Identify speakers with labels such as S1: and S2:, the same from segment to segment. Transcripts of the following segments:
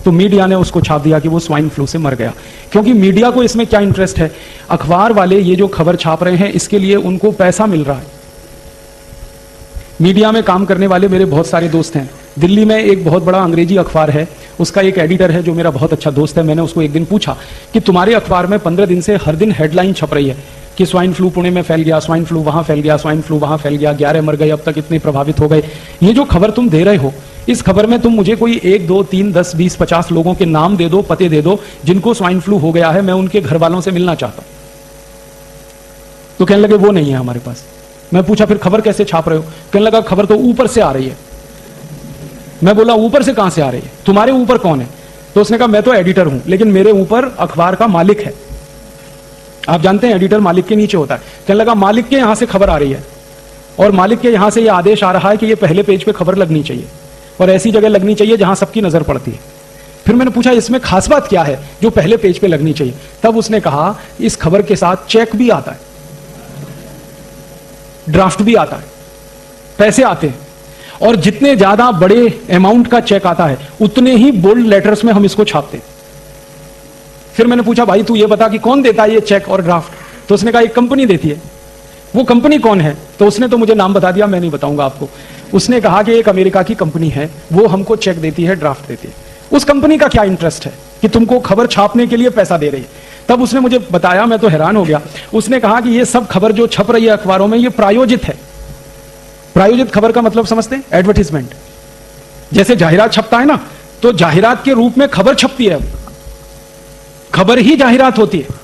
S1: तो मीडिया ने उसको छाप दिया कि वो स्वाइन फ्लू से मर गया। क्योंकि मीडिया को इसमें क्या इंटरेस्ट है, अखबार वाले ये जो खबर छाप रहे हैं इसके लिए उनको पैसा मिल रहा है। मीडिया में काम करने वाले मेरे बहुत सारे दोस्त हैं। दिल्ली में एक बहुत बड़ा अंग्रेजी अखबार है, उसका एक एडिटर है जो मेरा बहुत अच्छा दोस्त है। मैंने उसको एक दिन पूछा कि तुम्हारे अखबार में 15 दिन से हर दिन हेडलाइन छप रही है कि स्वाइन फ्लू पुणे में फैल गया, स्वाइन फ्लू वहां फैल गया, स्वाइन फ्लू वहां फैल गया, 11 मर गए, अब तक इतने प्रभावित हो गए। ये जो खबर तुम दे रहे हो, इस खबर में तुम मुझे कोई 1, 2, 3, 10, 20, 50 लोगों के नाम दे दो, पते दे दो जिनको स्वाइन फ्लू हो गया है, मैं उनके घर वालों से मिलना चाहता हूं। तो कहने लगे वो नहीं है हमारे पास। मैं पूछा फिर खबर कैसे छाप रहे हो? कहने लगा खबर तो ऊपर से आ रही है। मैं बोला ऊपर से कहां से आ रही है? तुम्हारे ऊपर कौन है? तो उसने कहा मैं तो एडिटर हूं, लेकिन मेरे ऊपर अखबार का मालिक है। आप जानते हैं एडिटर मालिक के नीचे होता है। कहने लगा मालिक के यहां से खबर आ रही है और मालिक के यहां से यह आदेश आ रहा है कि यह पहले पेज पे खबर लगनी चाहिए और ऐसी जगह लगनी चाहिए जहां सबकी नजर पड़ती है। फिर मैंने पूछा इसमें खास बात क्या है जो पहले पेज पे लगनी चाहिए? तब उसने कहा इस खबर के साथ चेक भी आता है, ड्राफ्ट भी आता है, पैसे आते हैं, और जितने ज्यादा बड़े अमाउंट का चेक आता है उतने ही बोल्ड लेटर्स में हम इसको छापते हैं। फिर मैंने पूछा भाई तू ये बता कि कौन देता है ये चेक और ड्राफ्ट? तो उसने कहा एक कंपनी देती है। वो कंपनी कौन है? तो उसने तो मुझे नाम बता दिया, मैं नहीं बताऊंगा आपको। उसने कहा कि एक अमेरिका की कंपनी है, वो हमको चेक देती है, ड्राफ्ट देती है। उस कंपनी का क्या इंटरेस्ट है कि तुमको खबर छापने के लिए पैसा दे रही है? तब उसने मुझे बताया, मैं तो हैरान हो गया। उसने कहा कि ये सब खबर जो छप रही है अखबारों में ये प्रायोजित है। प्रायोजित खबर का मतलब समझते हैं? एडवर्टीजमेंट। जैसे जाहिरात छपता है ना, तो जाहिरात के रूप में खबर छपती है, खबर ही जाहिरात होती है।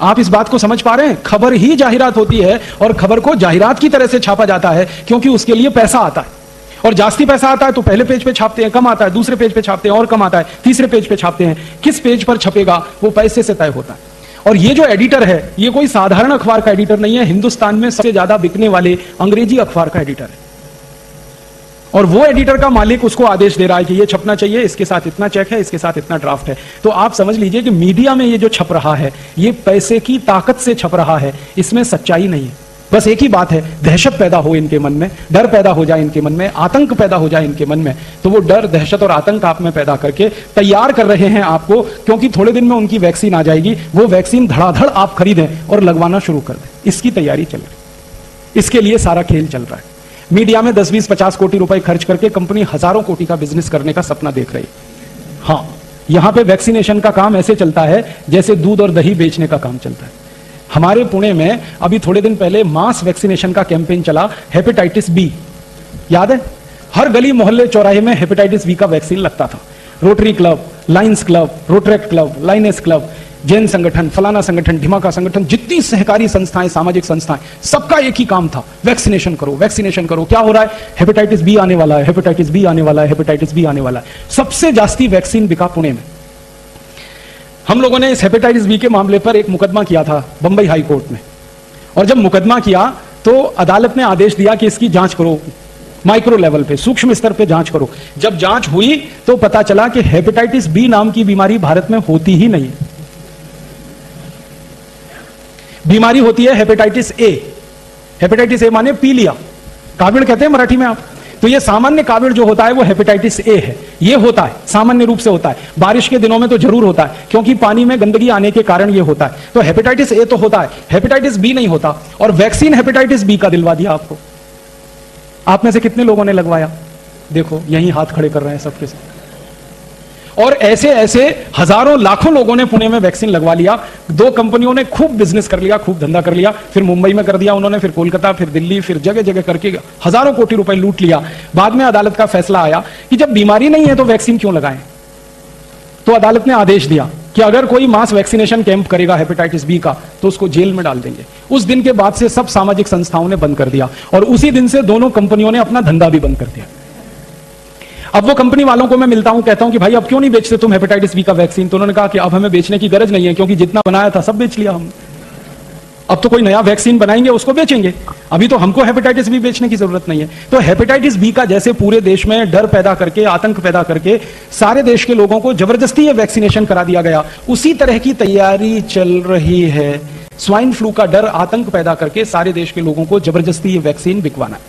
S1: आप इस बात को समझ पा रहे हैं? खबर ही जाहिरात होती है और खबर को जाहिरात की तरह से छापा जाता है क्योंकि उसके लिए पैसा आता है। और जास्ती पैसा आता है तो पहले पेज पे छापते हैं, कम आता है दूसरे पेज पे छापते हैं, और कम आता है तीसरे पेज पे छापते हैं। किस पेज पर छपेगा वो पैसे से तय होता है। और ये जो एडिटर है ये कोई साधारण अखबार का एडिटर नहीं है, हिंदुस्तान में सबसे ज्यादा बिकने वाले अंग्रेजी अखबार का एडिटर है। और वो एडिटर का मालिक उसको आदेश दे रहा है कि ये छपना चाहिए, इसके साथ इतना चेक है, इसके साथ इतना ड्राफ्ट है। तो आप समझ लीजिए कि मीडिया में ये जो छप रहा है ये पैसे की ताकत से छप रहा है, इसमें सच्चाई नहीं है। बस एक ही बात है, दहशत पैदा हो इनके मन में, डर पैदा हो जाए इनके मन में, आतंक पैदा हो जाए इनके मन में, तो वो डर, दहशत और आतंक आप में पैदा करके तैयार कर रहे हैं आपको, क्योंकि थोड़े दिन में उनकी वैक्सीन आ जाएगी। वो वैक्सीन धड़ाधड़ आप खरीदें और लगवाना शुरू कर दें, इसकी तैयारी चल रही। इसके लिए सारा खेल चल रहा है। मीडिया में 10, 20, 50 कोटी रुपए खर्च करके कंपनी हजारों कोटि का बिजनेस करने का सपना देख रही है। हाँ, यहां पे वैक्सीनेशन का काम ऐसे चलता है जैसे दूध और दही बेचने का काम चलता है। हमारे पुणे में अभी थोड़े दिन पहले मास वैक्सीनेशन का कैंपेन चला, हेपेटाइटिस बी, याद है? हर गली मोहल्ले चौराहे में हेपेटाइटिस बी का वैक्सीन लगता था। Rotary Club, Lions Club, Rotaract Club, Lioness Club, Jain संगठन, फलाना संगठन, ढिमाका संगठन, जितनी सहकारी संस्थाएं, सामाजिक संस्थाएं, सबका एक ही काम था, वैक्सीनेशन करो, वैक्सीनेशन करो। क्या हो रहा है? हेपेटाइटिस बी आने वाला है, हेपेटाइटिस बी आने वाला है, हेपेटाइटिस बी आने वाला है। सबसे जास्ती वैक्सीन बिका पुणे में। हम लोगों ने इस हेपेटाइटिस बी के मामले पर एक मुकदमा किया था बंबई हाई कोर्ट में, और जब मुकदमा किया तो अदालत ने आदेश दिया कि इसकी जांच करो, माइक्रो लेवल पे, सूक्ष्म स्तर पे जांच करो। जब जांच हुई तो पता चला कि हेपेटाइटिस बी नाम की बीमारी भारत में होती ही नहीं है। बीमारी होती है हेपेटाइटिस ए। हेपेटाइटिस ए माने पीलिया, काविड़ कहते हैं मराठी में आप। तो ये सामान्य काविड़ जो होता है वो हेपेटाइटिस ए है। ये होता है, सामान्य रूप से होता है, बारिश के दिनों में तो जरूर होता है क्योंकि पानी में गंदगी आने के कारण ये होता है। तो हेपेटाइटिस ए तो होता है, हेपेटाइटिस बी नहीं होता। और वैक्सीन हेपेटाइटिस बी का दिलवा दिया आपको। आप में से कितने लोगों ने लगवाया? देखो यही हाथ खड़े कर रहे हैं सबके साथ। और ऐसे ऐसे हजारों लाखों लोगों ने पुणे में वैक्सीन लगवा लिया। 2 कंपनियों ने खूब बिजनेस कर लिया, खूब धंधा कर लिया। फिर मुंबई में कर दिया उन्होंने, फिर कोलकाता, फिर दिल्ली, फिर जगह जगह करके हजारों कोटि रुपए लूट लिया। बाद में अदालत का फैसला आया कि जब बीमारी नहीं है तो वैक्सीन क्यों लगाएं। तो अदालत ने आदेश दिया कि अगर कोई मास वैक्सीनेशन कैंप करेगा हेपेटाइटिस बी का तो उसको जेल में डाल देंगे। उस दिन के बाद से सब सामाजिक संस्थाओं ने बंद कर दिया और उसी दिन से दोनों कंपनियों ने अपना धंधा भी बंद कर दिया। अब वो कंपनी वालों को मैं मिलता हूं, कहता हूं कि भाई अब क्यों नहीं बेचते तुम हेपेटाइटिस बी का वैक्सीन? तो उन्होंने कहा कि अब हमें बेचने की गरज नहीं है क्योंकि जितना बनाया था सब बेच लिया हमने। अब तो कोई नया वैक्सीन बनाएंगे उसको बेचेंगे, अभी तो हमको हेपेटाइटिस बी बेचने की जरूरत नहीं है। तो हेपेटाइटिस बी का जैसे पूरे देश में डर पैदा करके, आतंक पैदा करके सारे देश के लोगों को जबरदस्ती ये वैक्सीनेशन करा दिया गया, उसी तरह की तैयारी चल रही है। स्वाइन फ्लू का डर, आतंक पैदा करके सारे देश के लोगों को जबरदस्ती ये वैक्सीन बिकवाना।